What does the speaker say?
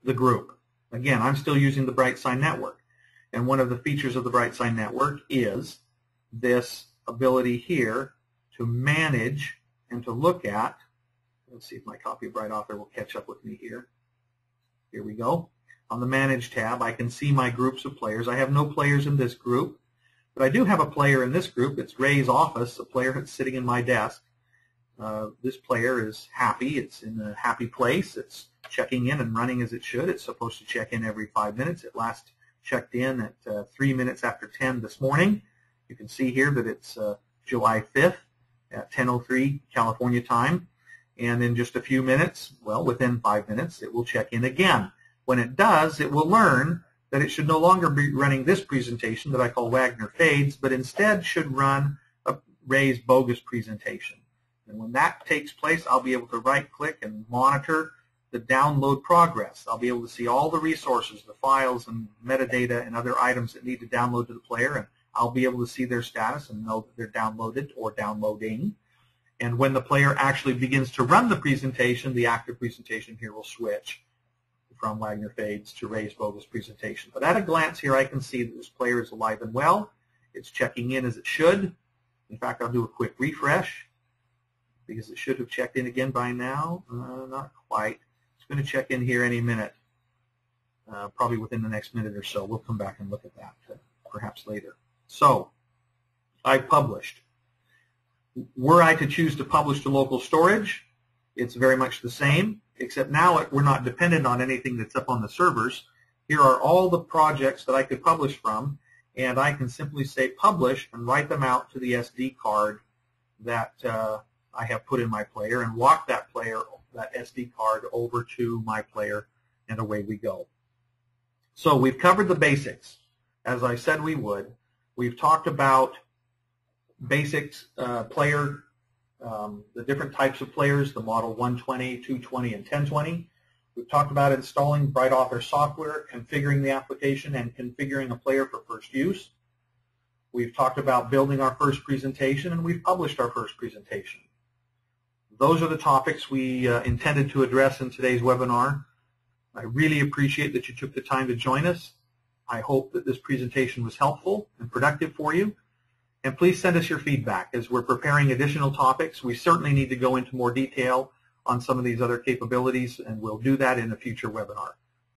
the group. Again, I'm still using the BrightSign network. And one of the features of the BrightSign network is this ability here to manage and to look at. Let's see if my copy of BrightAuthor will catch up with me here. Here we go. On the Manage tab, I can see my groups of players. I have no players in this group, but I do have a player in this group. It's Ray's office, a player that's sitting in my desk. This player is happy. It's in a happy place. It's checking in and running as it should. It's supposed to check in every 5 minutes. It last checked in at 3 minutes after 10 this morning. You can see here that it's July 5th at 10:03 California time. And in just a few minutes, well, within 5 minutes, it will check in again. When it does, it will learn that it should no longer be running this presentation that I call Wagner Fades, but instead should run a Ray's bogus presentation. And when that takes place, I'll be able to right-click and monitor the download progress. I'll be able to see all the resources, the files and metadata and other items that need to download to the player, and I'll be able to see their status and know that they're downloaded or downloading. And when the player actually begins to run the presentation, the active presentation here will switch from Wagner Fades to Ray's bogus presentation. But at a glance here, I can see that this player is alive and well. It's checking in as it should. In fact, I'll do a quick refresh because it should have checked in again by now. Not quite. It's going to check in here any minute, probably within the next minute or so. We'll come back and look at that perhaps later. So I published. Were I to choose to publish to local storage, it's very much the same, except now we're not dependent on anything that's up on the servers. Here are all the projects that I could publish from, and I can simply say publish and write them out to the SD card that I have put in my player and walk that SD card over to my player, and away we go. So we've covered the basics, as I said we would. We've talked about basics, player, the different types of players, the model 120, 220, and 1020. We've talked about installing BrightAuthor software, configuring the application, and configuring a player for first use. We've talked about building our first presentation, and we've published our first presentation. Those are the topics we intended to address in today's webinar. I really appreciate that you took the time to join us. I hope that this presentation was helpful and productive for you. And please send us your feedback. As we're preparing additional topics, we certainly need to go into more detail on some of these other capabilities, and we'll do that in a future webinar.